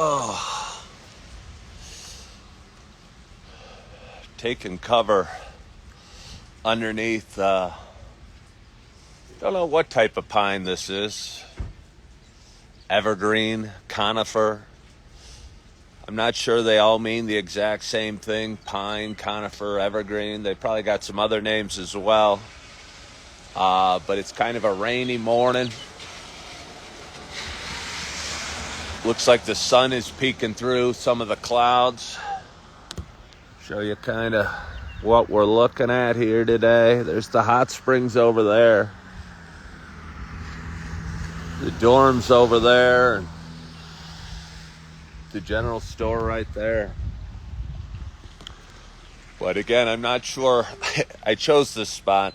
Oh, taking cover underneath, don't know what type of pine this is. Evergreen, conifer. I'm not sure they all mean the exact same thing. Pine, conifer, evergreen. They probably got some other names as well. But it's kind of a rainy morning. Looks like the sun is peeking through some of the clouds. Show you kind of what we're looking at here today. There's the hot springs over there. The dorms over there. And the general store right there. But again, I'm not sure. I chose this spot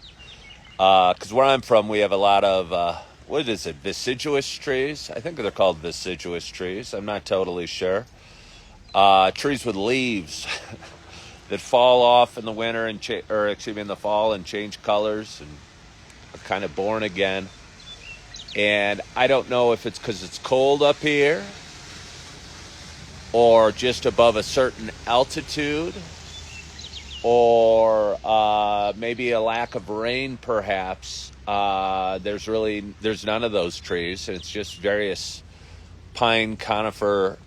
because where I'm from, we have a lot of, what is it, deciduous trees? I think they're called deciduous trees. I'm not totally sure. Trees with leaves that fall off in the winter and in the fall and change colors and are kind of born again. And I don't know if it's because it's cold up here or just above a certain altitude, or maybe a lack of rain, perhaps. There's none of those trees, and it's just various pine, conifer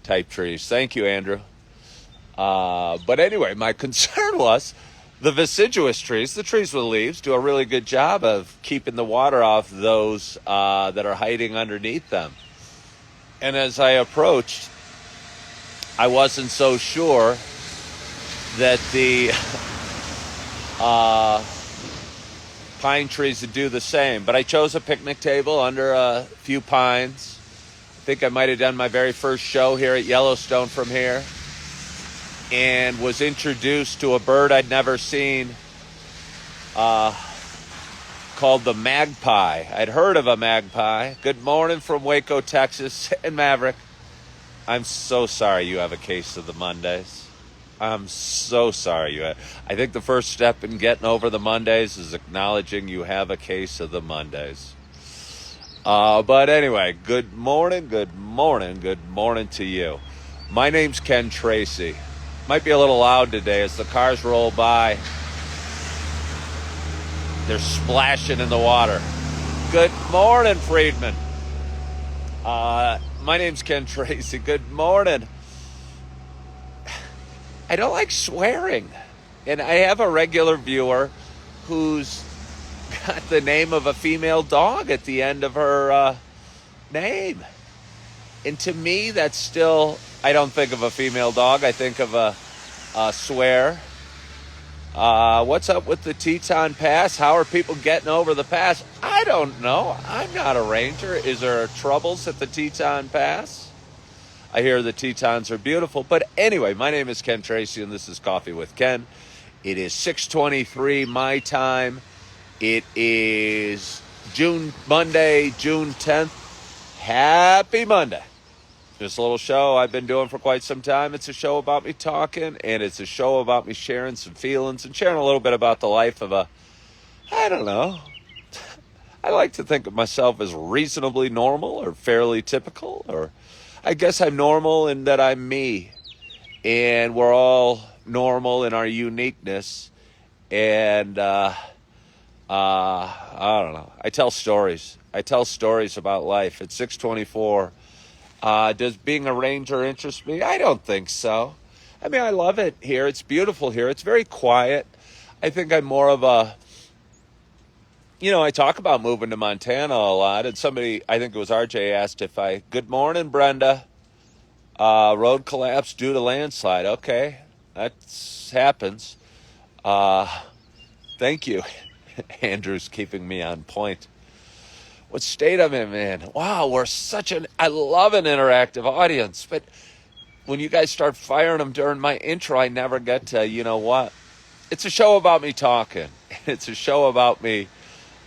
type trees. Thank you, Andrew. But anyway, my concern was the deciduous trees, the trees with leaves, do a really good job of keeping the water off those that are hiding underneath them. And as I approached, I wasn't so sure that the pine trees would do the same. But I chose a picnic table under a few pines. I think I might have done my very first show here at Yellowstone from here, and was introduced to a bird I'd never seen called the magpie. I'd heard of a magpie. Good morning from Waco, Texas. And Maverick, I'm so sorry you have a case of the Mondays. I'm so sorry you have. I think the first step in getting over the Mondays is acknowledging you have a case of the Mondays. But anyway, good morning to you. My name's Ken Tracy. Might be a little loud today as the cars roll by. They're splashing in the water. Good morning, Friedman. My name's Ken Tracy. Good morning. I don't like swearing. And I have a regular viewer who's got the name of a female dog at the end of her name. And to me, that's still, I don't think of a female dog. I think of a swear. What's up with the Teton Pass? How are people getting over the pass? I don't know. I'm not a ranger. Is there troubles at the Teton Pass? I hear the Tetons are beautiful. But anyway, my name is Ken Tracy, and this is Coffee with Ken. It is 6:23 my time. It is Monday, June 10th. Happy Monday. This little show I've been doing for quite some time. It's a show about me talking, and it's a show about me sharing some feelings and sharing a little bit about the life of I don't know. I like to think of myself as reasonably normal or fairly typical, or I guess I'm normal in that I'm me, and we're all normal in our uniqueness. And I don't know. I tell stories. About life. It's 6:24. Does being a ranger interest me? I don't think so. I mean, I love it here. It's beautiful here. It's very quiet. I think I'm more of a, I talk about moving to Montana a lot. And somebody, I think it was RJ, asked good morning, Brenda. Road collapse due to landslide. Okay, that happens. Thank you. Andrew's keeping me on point. What state I'm in, man. Wow, I love an interactive audience. But when you guys start firing them during my intro, I never get to, you know what? It's a show about me talking. It's a show about me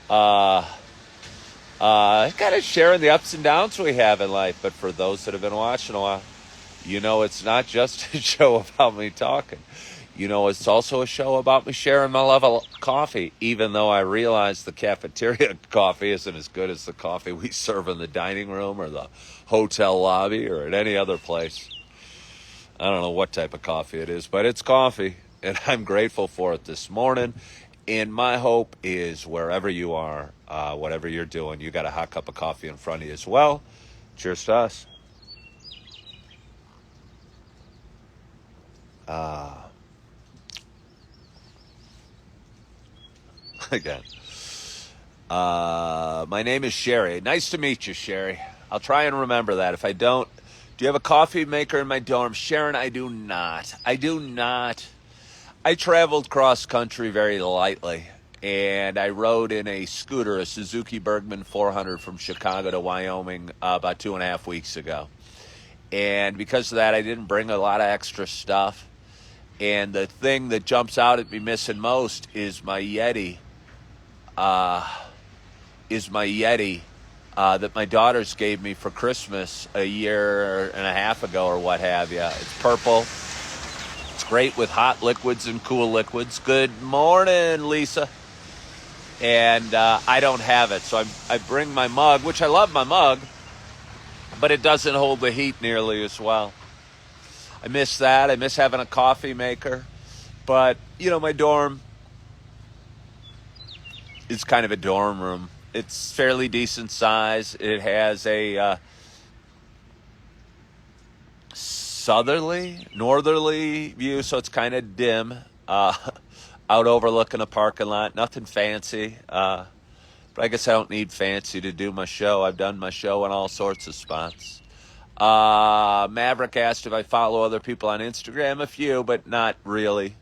kind of sharing the ups and downs we have in life. But for those that have been watching a while, it's not just a show about me talking. It's also a show about me sharing my love of coffee, even though I realize the cafeteria coffee isn't as good as the coffee we serve in the dining room or the hotel lobby or at any other place. I don't know what type of coffee it is, but it's coffee, and I'm grateful for it this morning. And my hope is wherever you are, whatever you're doing, you got a hot cup of coffee in front of you as well. Cheers to us. Again. My name is Sherry. Nice to meet you, Sherry. I'll try and remember that. If I don't, do you have a coffee maker in my dorm? Sharon, I do not. I do not. I traveled cross country very lightly, and I rode in a scooter, a Suzuki Bergman 400 from Chicago to Wyoming about 2.5 weeks ago. And because of that, I didn't bring a lot of extra stuff. And the thing that jumps out at me missing most is my Yeti. That my daughters gave me for Christmas a year and a half ago or what have you. It's purple. It's great with hot liquids and cool liquids. Good morning, Lisa. And I don't have it, so I bring my mug, which I love my mug, but it doesn't hold the heat nearly as well. I miss that. I miss having a coffee maker. But, my dorm is kind of a dorm room. It's fairly decent size. It has a northerly view, so it's kind of dim. Out overlooking a parking lot. Nothing fancy. But I guess I don't need fancy to do my show. I've done my show in all sorts of spots. Maverick asked if I follow other people on Instagram. A few, but not really.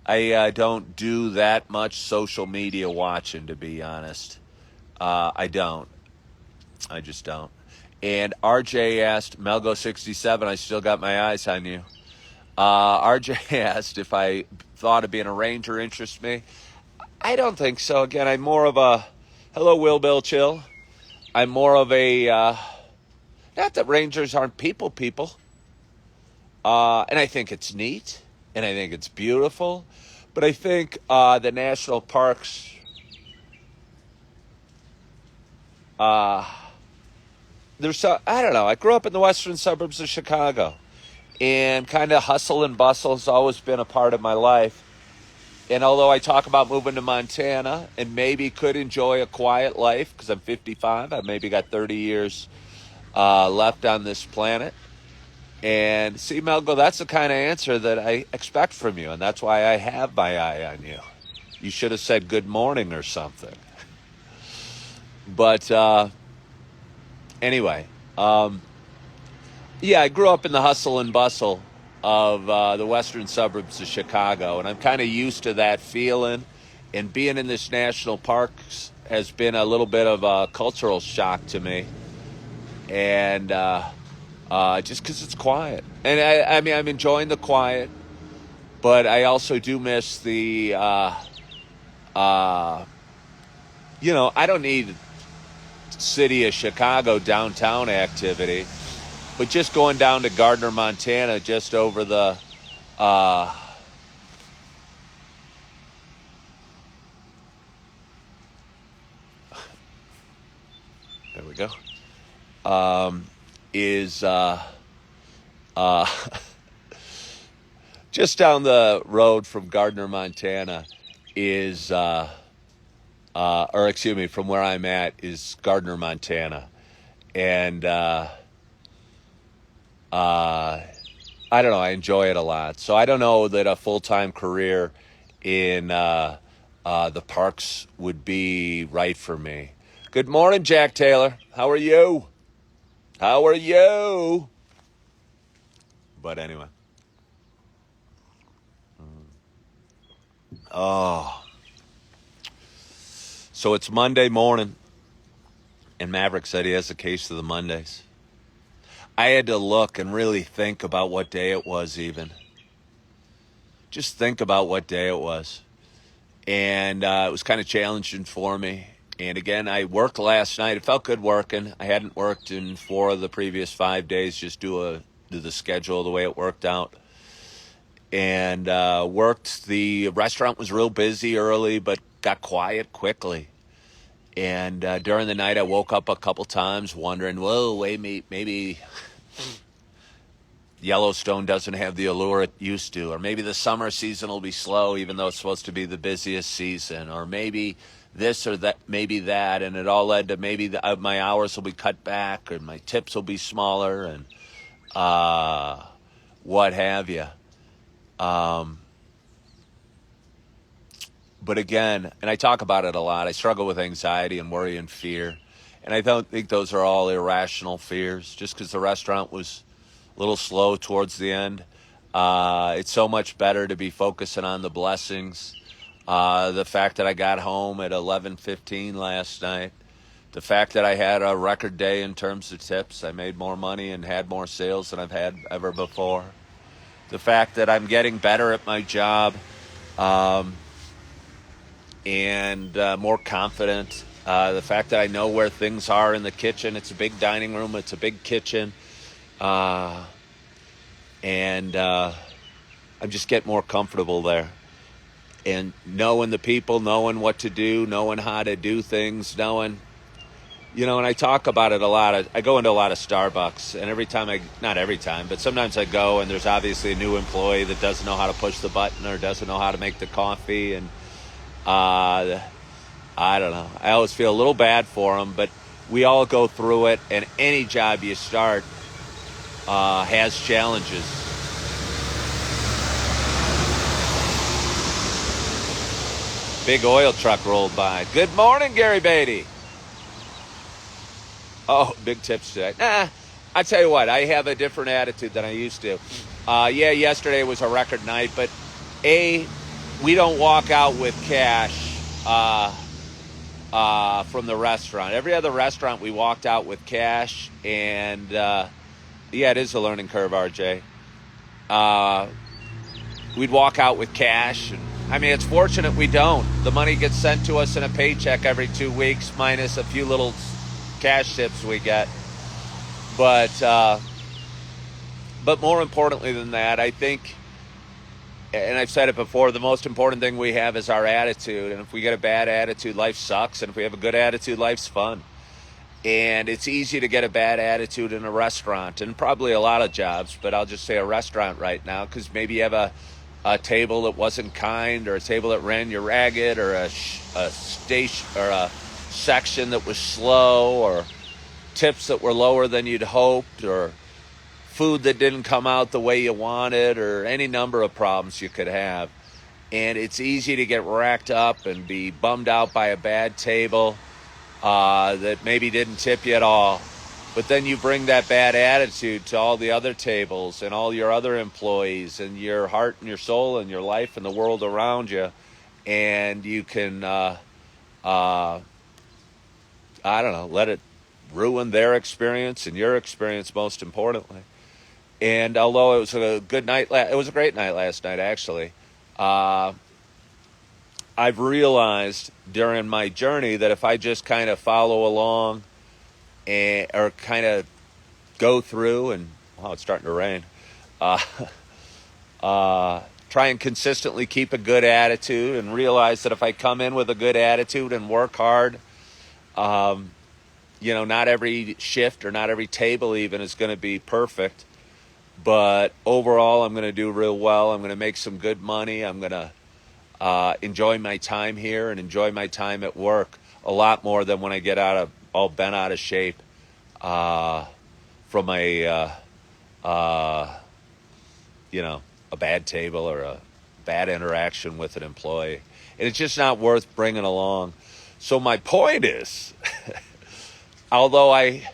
I don't do that much social media watching, to be honest. I don't. I just don't. And RJ asked, Melgo67, I still got my eyes on you. RJ asked if I thought of being a ranger interests me. I don't think so. Again, I'm more of a, hello, Will Bill Chill. I'm more of a, not that rangers aren't people. And I think it's neat. And I think it's beautiful. But I think the national parks, there's so, I don't know. I grew up in the western suburbs of Chicago. And kind of hustle and bustle has always been a part of my life. And although I talk about moving to Montana and maybe could enjoy a quiet life because I'm 55, I've maybe got 30 years left on this planet. And see, Melgo, that's the kind of answer that I expect from you. And that's why I have my eye on you. You should have said good morning or something. But anyway, yeah, I grew up in the hustle and bustle of the western suburbs of Chicago. And I'm kind of used to that feeling. And being in this national parks has been a little bit of a cultural shock to me. And just because it's quiet. And I mean, I'm enjoying the quiet, but I also do miss the, I don't need city of Chicago downtown activity, but just going down to Gardner, Montana, just over the, there we go. Is just down the road from Gardner, Montana is, from where I'm at is Gardner, Montana. And I don't know, I enjoy it a lot. So I don't know that a full-time career in the parks would be right for me. Good morning, Jack Taylor. How are you? How are you? But anyway. Oh. So it's Monday morning, and Maverick said he has a case of the Mondays. I had to look and really think about what day it was even. Just think about what day it was. And it was kind of challenging for me. And again, I worked last night. It felt good working. I hadn't worked in 4 of the previous 5 days, just do the schedule the way it worked out. and worked. The restaurant was real busy early, but got quiet quickly. And during the night, I woke up a couple times wondering, whoa, wait, maybe Yellowstone doesn't have the allure it used to, or maybe the summer season will be slow, even though it's supposed to be the busiest season, or maybe this or that, maybe that, and it all led to maybe my hours will be cut back, or my tips will be smaller, and what have you. But again, and I talk about it a lot, I struggle with anxiety and worry and fear. And I don't think those are all irrational fears. Just because the restaurant was a little slow towards the end, it's so much better to be focusing on the blessings. The fact that I got home at 11:15 last night, the fact that I had a record day in terms of tips, I made more money and had more sales than I've had ever before. The fact that I'm getting better at my job, and more confident. The fact that I know where things are in the kitchen. It's a big dining room. It's a big kitchen. And I'm just getting more comfortable there. And knowing the people, knowing what to do, knowing how to do things, knowing, and I talk about it a lot. I go into a lot of Starbucks, and not every time, but sometimes I go, and there's obviously a new employee that doesn't know how to push the button or doesn't know how to make the coffee, and I don't know. I always feel a little bad for them, but we all go through it, and any job you start has challenges. Big oil truck rolled by. Good morning, Gary Beatty. Oh, big tips today. I tell you what, I have a different attitude than I used to. Yesterday was a record night, but we don't walk out with cash from the restaurant. Every other restaurant we walked out with cash, and it is a learning curve, RJ. We'd walk out with cash, and it's fortunate we don't. The money gets sent to us in a paycheck every 2 weeks, minus a few little cash tips we get. But more importantly than that, I think, and I've said it before, the most important thing we have is our attitude. And if we get a bad attitude, life sucks. And if we have a good attitude, life's fun. And it's easy to get a bad attitude in a restaurant, and probably a lot of jobs, but I'll just say a restaurant right now, because maybe you have a table that wasn't kind, or a table that ran you ragged, or a station or a section that was slow, or tips that were lower than you'd hoped, or food that didn't come out the way you wanted, or any number of problems you could have. And it's easy to get racked up and be bummed out by a bad table that maybe didn't tip you at all. But then you bring that bad attitude to all the other tables and all your other employees and your heart and your soul and your life and the world around you, and you can let it ruin their experience and your experience, most importantly. And although it was a good night, it was a great night last night, actually. I've realized during my journey that if I just kind of follow along or kind of go through, and it's starting to rain, try and consistently keep a good attitude, and realize that if I come in with a good attitude and work hard, not every shift or not every table even is going to be perfect. But overall, I'm going to do real well. I'm going to make some good money. I'm going to enjoy my time here and enjoy my time at work a lot more than when I get all bent out of shape from a bad table or a bad interaction with an employee. And it's just not worth bringing along. So my point is, although I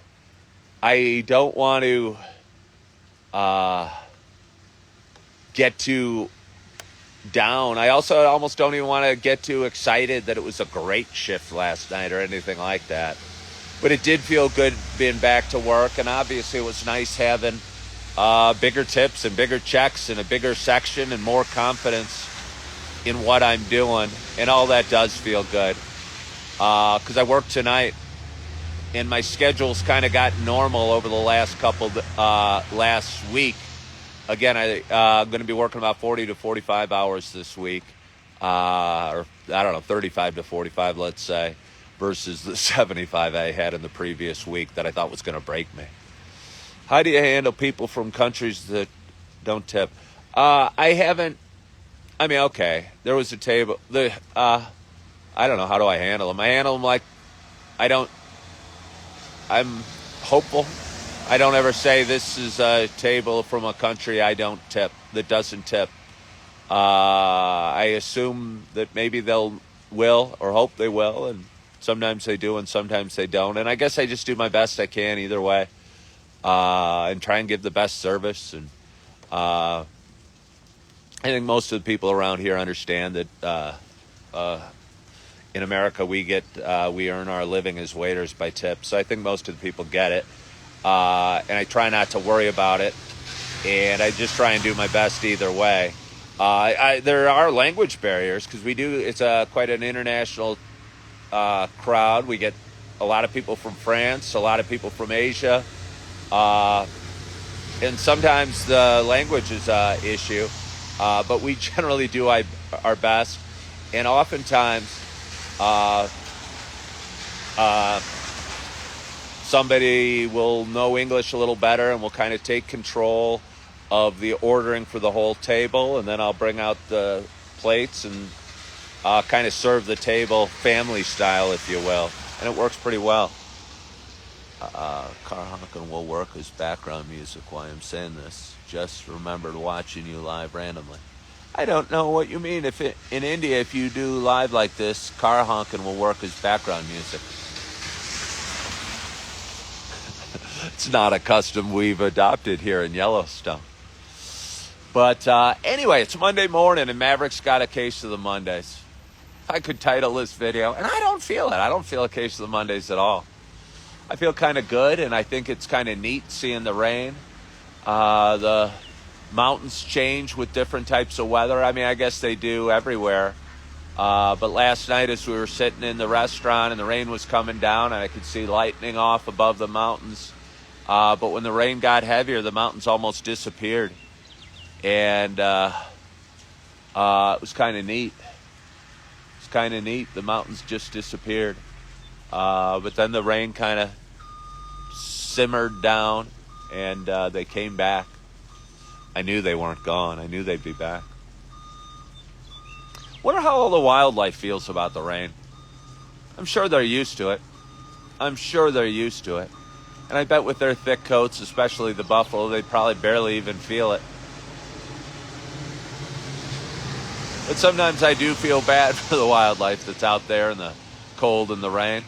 don't want to get too down, I also almost don't even want to get too excited that it was a great shift last night or anything like that. But it did feel good being back to work, and obviously it was nice having bigger tips and bigger checks and a bigger section and more confidence in what I'm doing, and all that does feel good. Because I worked tonight, and my schedule's kind of got normal over the last week. again, I'm going to be working about 40 to 45 hours this week, or I don't know, 35 to 45, let's say, versus the 75 I had in the previous week that I thought was going to break me. How do you handle people from countries that don't tip? I haven't. I mean, okay, there was a table. I don't know, how do I handle them? I handle them like I'm hopeful. I don't ever say this is a table from a country I don't tip, that doesn't tip. I assume that maybe will or hope they will, and sometimes they do and sometimes they don't. And I guess I just do my best I can either way, and try and give the best service. And I think most of the people around here understand that in America we earn our living as waiters by tips. So I think most of the people get it. And I try not to worry about it, and I just try and do my best either way. There are language barriers because it's quite an international crowd. We get a lot of people from France, a lot of people from Asia, and sometimes the language is an issue, but we generally do our best, and oftentimes somebody will know English a little better and will kind of take control of the ordering for the whole table, and then I'll bring out the plates and kind of serve the table family style, if you will, and it works pretty well. Car honking will work as background music while I'm saying this. Just remembered watching you live randomly. I don't know what you mean. In India, if you do live like this, car honking will work as background music. It's not a custom we've adopted here in Yellowstone. But anyway, it's Monday morning and Maverick's got a case of the Mondays. I could title this video, and I don't feel it. I don't feel a case of the Mondays at all. I feel kind of good, and I think it's kind of neat seeing the rain. The mountains change with different types of weather. I mean, I guess they do everywhere. But last night as we were sitting in the restaurant and the rain was coming down and I could see lightning off above the mountains. But when the rain got heavier, the mountains almost disappeared. And it was kind of neat. It's kind of neat. The mountains just disappeared. But then the rain kind of simmered down and they came back. I knew they weren't gone. I knew they'd be back. Wonder how all the wildlife feels about the rain. I'm sure they're used to it. I'm sure they're used to it. And I bet with their thick coats, especially the buffalo, they probably barely even feel it. But sometimes I do feel bad for the wildlife that's out there in the cold and the rain.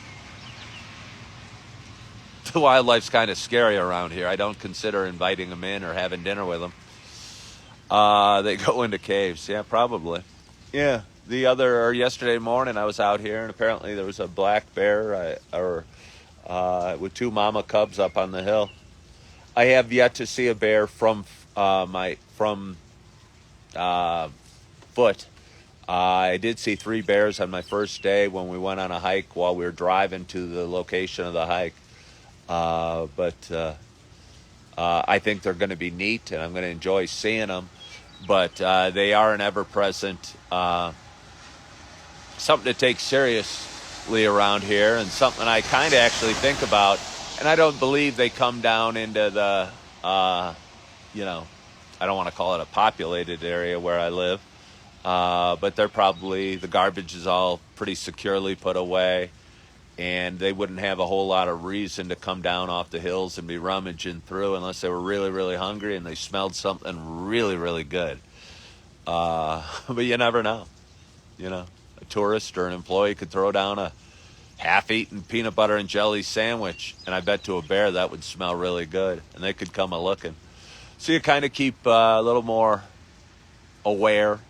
The wildlife's kind of scary around here. I don't consider inviting them in or having dinner with them. They go into caves. Yeah, probably. Yeah. Yesterday morning I was out here and apparently there was a black bear with two mama cubs up on the hill. I have yet to see a bear from foot. I did see 3 bears on my first day when we went on a hike while we were driving to the location of the hike. But I think they're going to be neat and I'm going to enjoy seeing them. But they are an ever-present something to take seriously around here, and something I kind of actually think about. And I don't believe they come down into the, I don't want to call it a populated area where I live, but the garbage is all pretty securely put away, and they wouldn't have a whole lot of reason to come down off the hills and be rummaging through unless they were really, really hungry and they smelled something really, really good. But you never know, A tourist or an employee could throw down a half-eaten peanut butter and jelly sandwich, and I bet to a bear that would smell really good, and they could come a-looking. So you kind of keep a little more aware,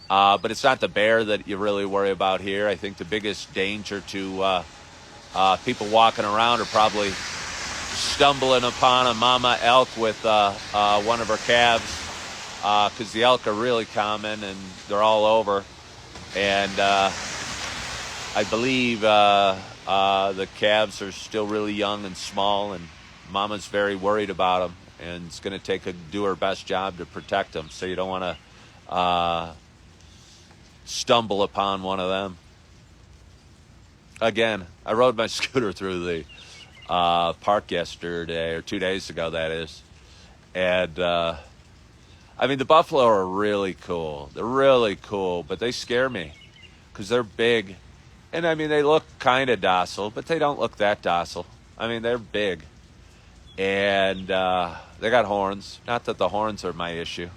but it's not the bear that you really worry about here. I think the biggest danger to people walking around are probably stumbling upon a mama elk with one of her calves, because the elk are really common and they're all over. And I believe the calves are still really young and small, and mama's very worried about them. and it's going to do her best job to protect them. So you don't want to stumble upon one of them. Again, I rode my scooter through the park yesterday, or 2 days ago, that is. And, I mean, the buffalo are really cool. They're really cool, but they scare me because they're big. And, I mean, they look kind of docile, but they don't look that docile. I mean, they're big. And they got horns. Not that the horns are my issue.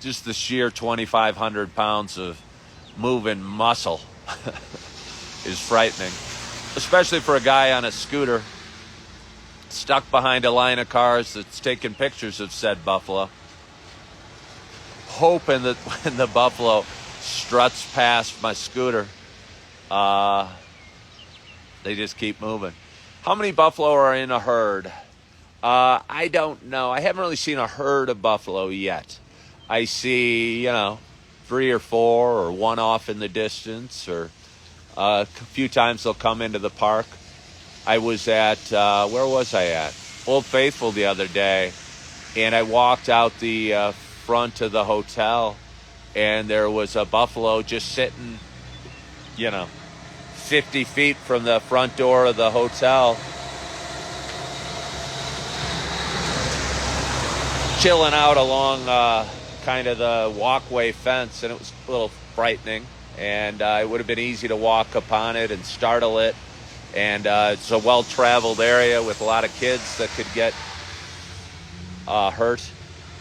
Just the sheer 2,500 pounds of moving muscle is frightening, especially for a guy on a scooter stuck behind a line of cars that's taking pictures of said buffalo, hoping that when the buffalo struts past my scooter, they just keep moving. How many buffalo are in a herd? I don't know. I haven't really seen a herd of buffalo yet. I see, 3 or 4 or one off in the distance, or a few times they'll come into the park. I was at, where was I at? Old Faithful the other day, and I walked out the front of the hotel, and there was a buffalo just sitting, 50 feet from the front door of the hotel, chilling out along kind of the walkway fence, and it was a little frightening, and it would have been easy to walk upon it and startle it. And it's a well-traveled area with a lot of kids that could get hurt.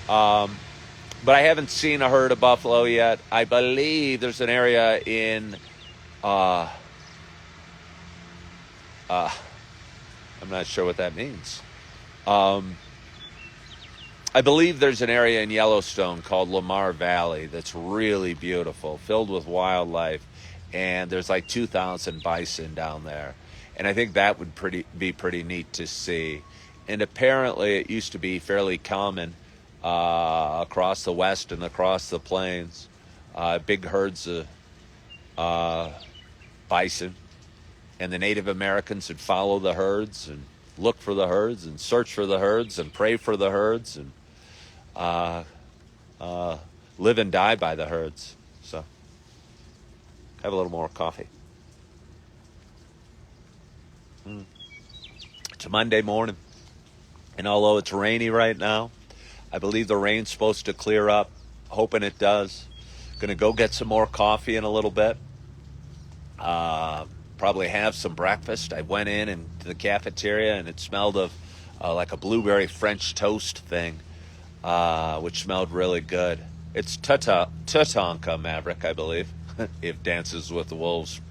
But I haven't seen a herd of buffalo yet. I believe there's an area in, I'm not sure what that means. I believe there's an area in Yellowstone called Lamar Valley that's really beautiful, filled with wildlife. And there's like 2,000 bison down there. And I think that would be pretty neat to see. And apparently it used to be fairly common across the West and across the plains. Big herds of bison. And the Native Americans would follow the herds and look for the herds and search for the herds and pray for the herds and live and die by the herds. So have a little more coffee. It's a Monday morning, and although it's rainy right now, I believe the rain's supposed to clear up. Hoping it does. Gonna go get some more coffee in a little bit. Probably have some breakfast. I went into the cafeteria, and it smelled of like a blueberry French toast thing, which smelled really good. It's Tatanka Maverick, I believe, if Dances with the Wolves.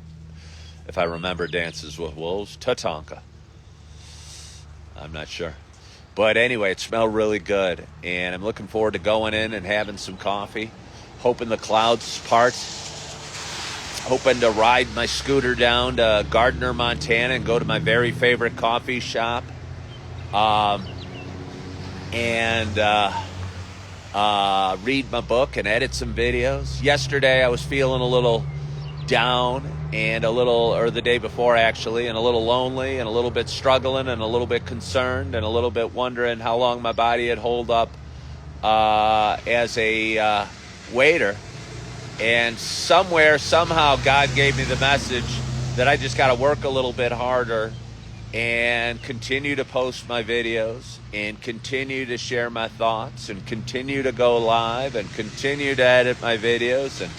If I remember Dances with Wolves, Tatanka. I'm not sure. But anyway, it smelled really good. And I'm looking forward to going in and having some coffee. Hoping the clouds part. Hoping to ride my scooter down to Gardner, Montana and go to my very favorite coffee shop. And read my book and edit some videos. Yesterday I was feeling a little down and or the day before actually, and a little lonely and a little bit struggling and a little bit concerned and a little bit wondering how long my body had hold up as a waiter. And somehow God gave me the message that I just got to work a little bit harder and continue to post my videos and continue to share my thoughts and continue to go live and continue to edit my videos and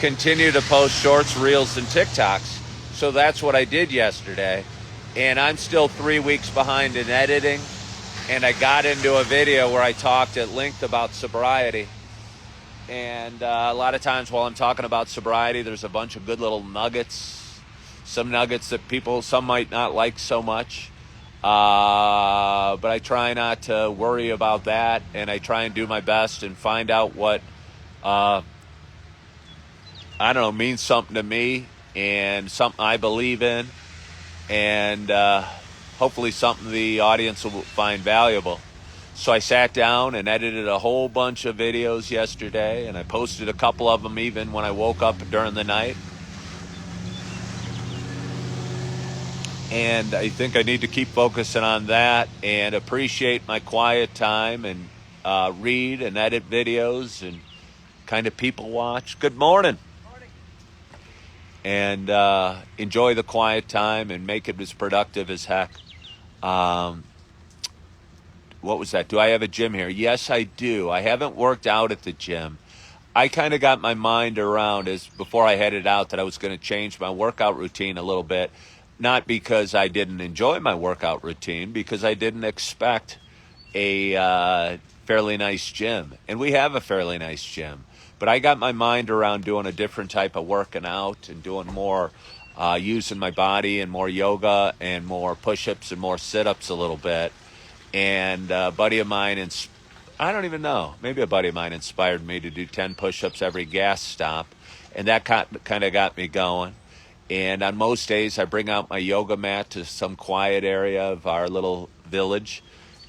continue to post shorts, reels, and TikToks. So that's what I did yesterday. And I'm still 3 weeks behind in editing. And I got into a video where I talked at length about sobriety. And a lot of times while I'm talking about sobriety, there's a bunch of good little nuggets. Some nuggets that some might not like so much. But I try not to worry about that. And I try and do my best and find out what means something to me and something I believe in, and hopefully something the audience will find valuable. So I sat down and edited a whole bunch of videos yesterday, and I posted a couple of them even when I woke up during the night. And I think I need to keep focusing on that and appreciate my quiet time and read and edit videos and kind of people watch. Good morning. And enjoy the quiet time and make it as productive as heck. What was that? Do I have a gym here? Yes, I do. I haven't worked out at the gym. I kind of got my mind around as before I headed out that I was going to change my workout routine a little bit. Not because I didn't enjoy my workout routine, because I didn't expect a fairly nice gym. And we have a fairly nice gym. But I got my mind around doing a different type of working out and doing more using my body and more yoga and more push-ups and more sit-ups a little bit. And a buddy of mine, I don't even know, maybe a buddy of mine inspired me to do 10 push-ups every gas stop. And that kind of got me going. And on most days, I bring out my yoga mat to some quiet area of our little village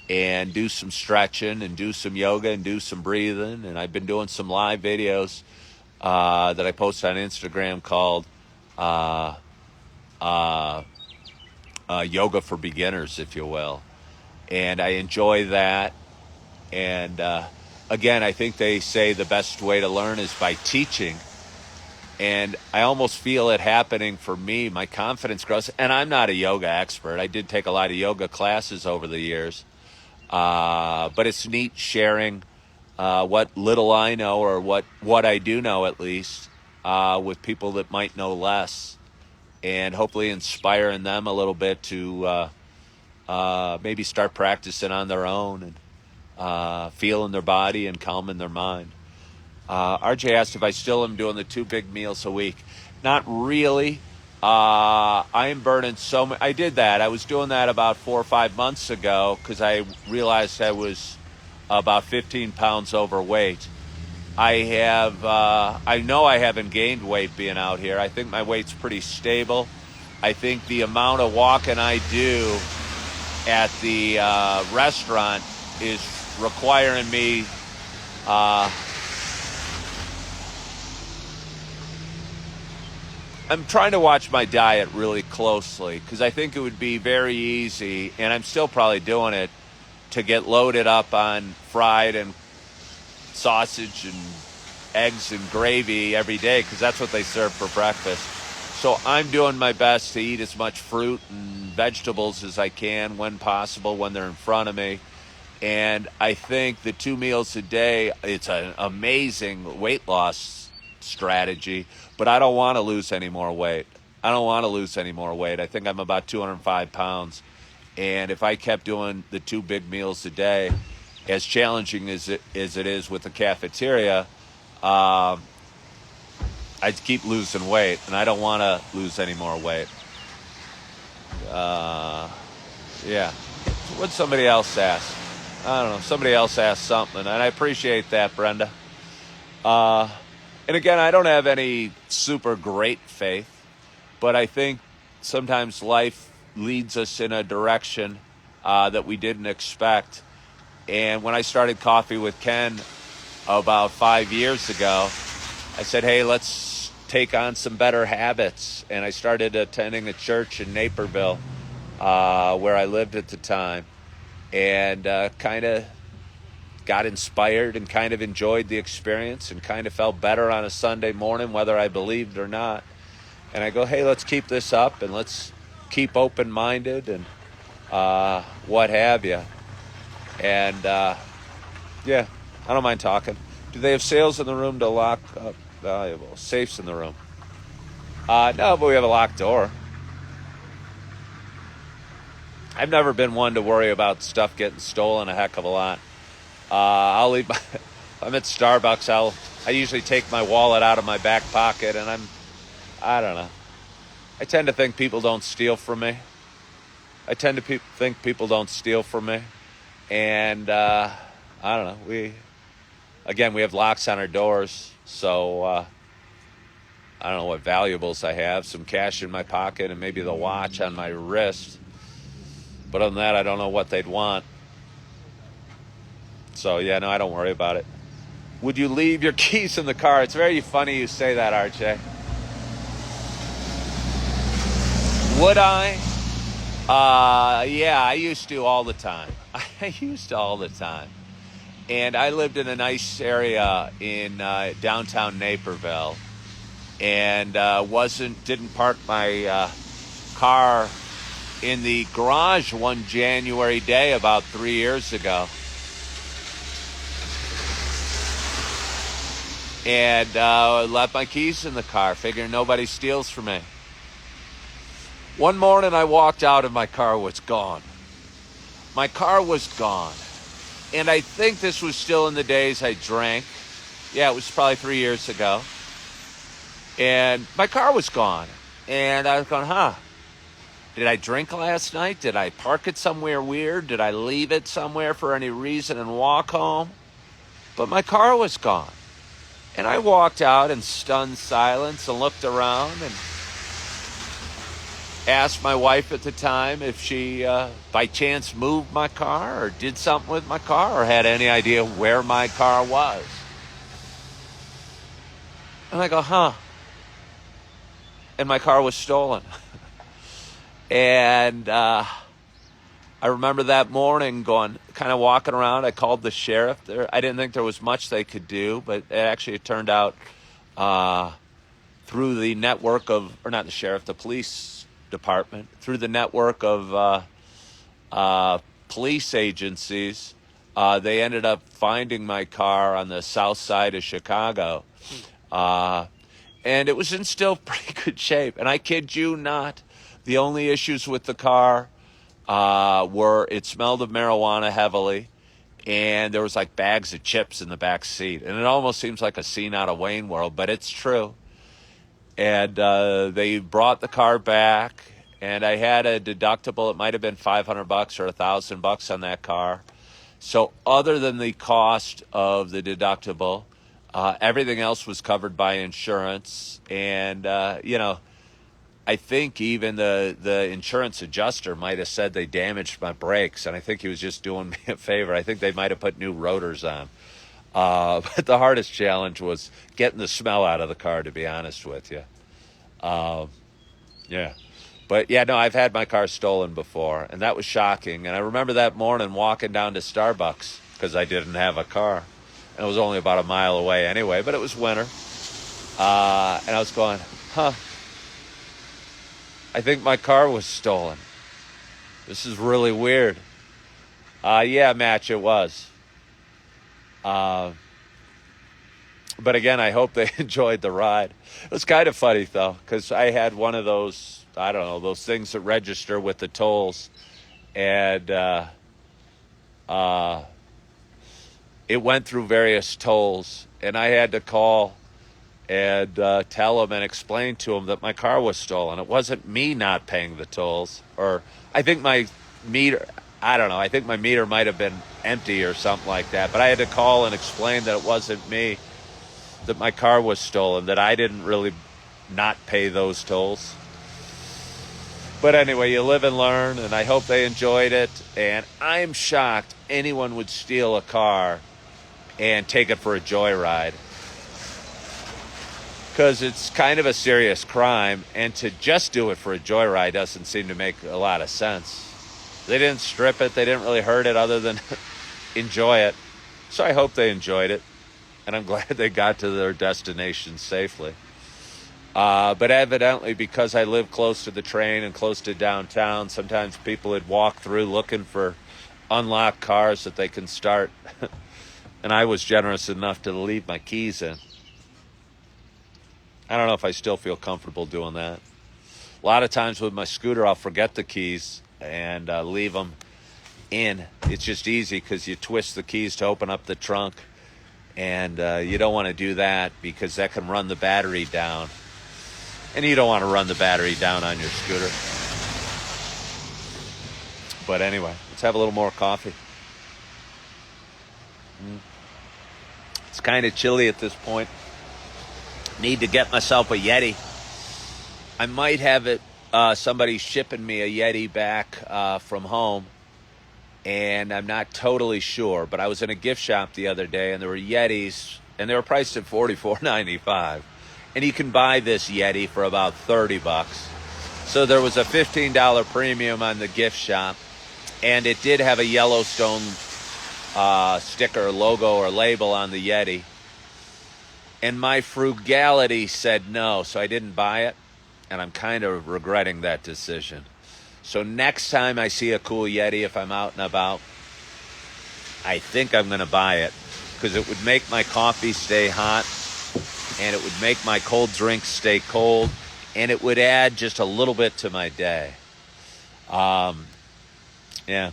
and do some stretching and do some yoga and do some breathing. And I've been doing some live videos that I post on Instagram called Yoga for Beginners, if you will. And I enjoy that. And again, I think they say the best way to learn is by teaching. And I almost feel it happening for me. My confidence grows. And I'm not a yoga expert. I did take a lot of yoga classes over the years. But it's neat sharing what little I know, or what I do know at least, with people that might know less. And hopefully inspiring them a little bit to maybe start practicing on their own and feeling their body and calming their mind. RJ asked if I still am doing the 2 big meals a week. Not really. I am burning so much. I did that. I was doing that about 4 or 5 months ago because I realized I was about 15 pounds overweight. I know I haven't gained weight being out here. I think my weight's pretty stable. I think the amount of walking I do at the restaurant is requiring me I'm trying to watch my diet really closely because I think it would be very easy, and I'm still probably doing it, to get loaded up on fried and sausage and eggs and gravy every day because that's what they serve for breakfast. So I'm doing my best to eat as much fruit and vegetables as I can when possible, when they're in front of me. And I think the 2 meals a day, it's an amazing weight loss strategy, but I don't want to lose any more weight. I think I'm about 205 pounds. And if I kept doing the 2 big meals a day, as challenging as it is with the cafeteria, I'd keep losing weight, and I don't want to lose any more weight. Yeah. What'd somebody else ask? I don't know. Somebody else asked something, and I appreciate that, Brenda. And again, I don't have any super great faith, but I think sometimes life leads us in a direction that we didn't expect. And when I started Coffee with Ken about 5 years ago, I said, hey, let's take on some better habits. And I started attending a church in Naperville where I lived at the time, and kind of got inspired and kind of enjoyed the experience and kind of felt better on a Sunday morning, whether I believed or not. And I go, hey, let's keep this up and let's keep open-minded and what have you. And, yeah, I don't mind talking. Do they have sales in the room to lock up valuables? Safes in the room? No, but we have a locked door. I've never been one to worry about stuff getting stolen a heck of a lot. I'll leave I'm at Starbucks. I usually take my wallet out of my back pocket, and I don't know. I tend to think people don't steal from me. And I don't know. We have locks on our doors, so I don't know what valuables I have. Some cash in my pocket and maybe the watch on my wrist. But other than that, I don't know what they'd want. So, yeah, no, I don't worry about it. Would you leave your keys in the car? It's very funny you say that, RJ. Would I? Yeah, I used to all the time. I used to all the time. And I lived in a nice area in downtown Naperville, and didn't park my car in the garage one January day about 3 years ago, and left my keys in the car, figuring nobody steals from me. One morning I walked out and my car was gone. My car was gone. And I think this was still in the days I drank. Yeah, it was probably 3 years ago. And my car was gone. And I was going, did I drink last night? Did I park it somewhere weird? Did I leave it somewhere for any reason and walk home? But my car was gone. And I walked out in stunned silence and looked around and asked my wife at the time if she, by chance, moved my car or did something with my car or had any idea where my car was. And I go, And my car was stolen. And I remember that morning kind of walking around. I called the sheriff. I didn't think there was much they could do, but it turned out through the network of, or not the sheriff, the police department, through the network of police agencies, they ended up finding my car on the south side of Chicago. And it was in still pretty good shape. And I kid you not, the only issues with the car were it smelled of marijuana heavily, and there was like bags of chips in the back seat. And it almost seems like a scene out of Wayne World, but it's true. And they brought the car back, and I had a deductible. It might have been $500 or $1,000 on that car. So other than the cost of the deductible, everything else was covered by insurance. And, I think even the insurance adjuster might have said they damaged my brakes, and I think he was just doing me a favor. I think they might have put new rotors on. But the hardest challenge was getting the smell out of the car, to be honest with you. Yeah. But, I've had my car stolen before, and that was shocking. And I remember that morning walking down to Starbucks because I didn't have a car. And it was only about a mile away anyway, but it was winter. And I was going, I think my car was stolen. This is really weird. Yeah, Match, it was. But again, I hope they enjoyed the ride. It was kind of funny, though, because I had one of those, those things that register with the tolls. And it went through various tolls. And I had to call and tell them and explain to them that my car was stolen. It wasn't me not paying the tolls. Or I think my meter... I think my meter might have been empty or something like that. But I had to call and explain that it wasn't me, that my car was stolen, that I didn't really not pay those tolls. But anyway, you live and learn, and I hope they enjoyed it. And I'm shocked anyone would steal a car and take it for a joyride, because it's kind of a serious crime, and to just do it for a joyride doesn't seem to make a lot of sense. They didn't strip it. They didn't really hurt it other than enjoy it. So I hope they enjoyed it. And I'm glad they got to their destination safely. But evidently, because I live close to the train and close to downtown, sometimes people would walk through looking for unlocked cars that they can start. And I was generous enough to leave my keys in. I don't know if I still feel comfortable doing that. A lot of times with my scooter, I'll forget the keys and leave them in. It's just easy because you twist the keys to open up the trunk, and you don't want to do that because that can run the battery down, and you don't want to run the battery down on your scooter. But anyway, let's have a little more coffee. It's kind of chilly at this point. Need to get myself a Yeti. I might have it somebody shipping me a Yeti back from home, and I'm not totally sure, but I was in a gift shop the other day, and there were Yetis, and they were priced at $44.95, and you can buy this Yeti for about $30. So there was a $15 premium on the gift shop, and it did have a Yellowstone sticker, logo, or label on the Yeti. And my frugality said no, so I didn't buy it, and I'm kind of regretting that decision. So next time I see a cool Yeti, if I'm out and about, I think I'm going to buy it, because it would make my coffee stay hot, and it would make my cold drinks stay cold, and it would add just a little bit to my day. Yeah.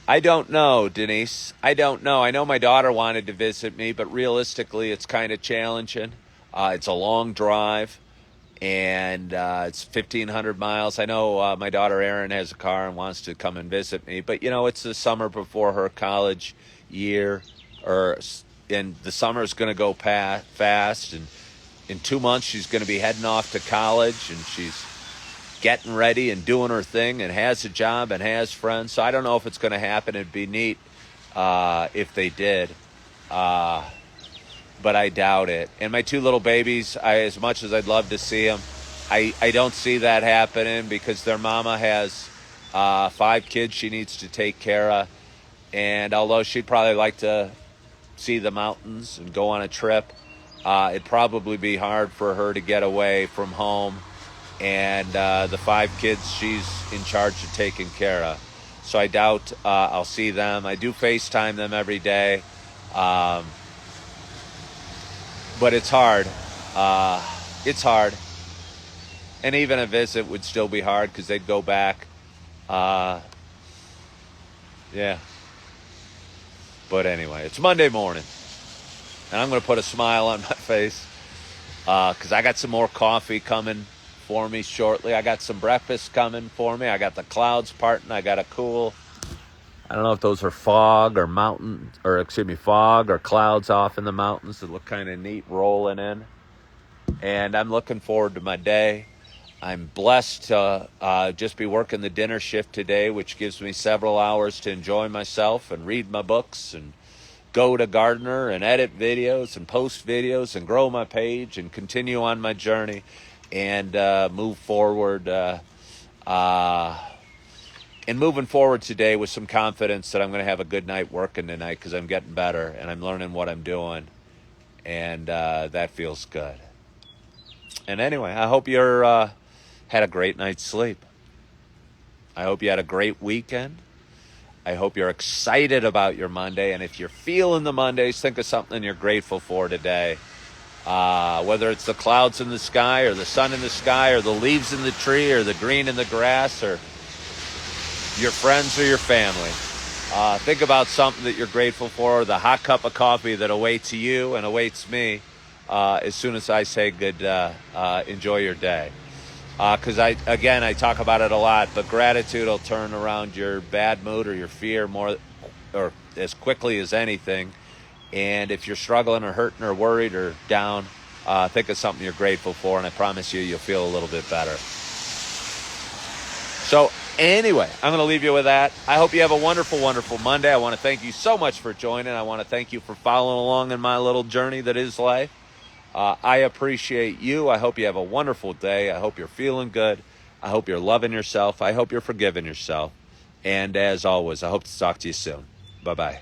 I don't know, Denise. I don't know. I know my daughter wanted to visit me, but realistically, it's kind of challenging. It's a long drive, and it's 1,500 miles. I know my daughter Erin has a car and wants to come and visit me, but, it's the summer before her college year, and the summer is going to go fast, and in 2 months she's going to be heading off to college, and she's getting ready and doing her thing and has a job and has friends. So I don't know if it's going to happen. It'd be neat if they did, but I doubt it. And my 2 little babies, as much as I'd love to see them, I don't see that happening, because their mama has 5 kids she needs to take care of. And although she'd probably like to see the mountains and go on a trip, it'd probably be hard for her to get away from home and the 5 kids she's in charge of taking care of. So I doubt I'll see them. I do FaceTime them every day, but it's hard. It's hard. And even a visit would still be hard, because they'd go back. Yeah. But anyway, it's Monday morning, and I'm going to put a smile on my face, because I got some more coffee coming for me shortly. I got some breakfast coming for me. I got the clouds parting. I got a cool, I don't know if those are fog or clouds off in the mountains that look kind of neat rolling in. And I'm looking forward to my day. I'm blessed to just be working the dinner shift today, which gives me several hours to enjoy myself and read my books and go to Gardener and edit videos and post videos and grow my page and continue on my journey and move forward. And moving forward today with some confidence that I'm going to have a good night working tonight, because I'm getting better and I'm learning what I'm doing. And that feels good. And anyway, I hope you're had a great night's sleep. I hope you had a great weekend. I hope you're excited about your Monday. And if you're feeling the Mondays, think of something you're grateful for today. Whether it's the clouds in the sky or the sun in the sky or the leaves in the tree or the green in the grass or your friends or your family. Think about something that you're grateful for, the hot cup of coffee that awaits you and awaits me as soon as I say enjoy your day. Because I talk about it a lot, but gratitude will turn around your bad mood or your fear more or as quickly as anything. And if you're struggling or hurting or worried or down, think of something you're grateful for, and I promise you'll feel a little bit better. So anyway, I'm going to leave you with that. I hope you have a wonderful, wonderful Monday. I want to thank you so much for joining. I want to thank you for following along in my little journey that is life. I appreciate you. I hope you have a wonderful day. I hope you're feeling good. I hope you're loving yourself. I hope you're forgiving yourself. And as always, I hope to talk to you soon. Bye-bye.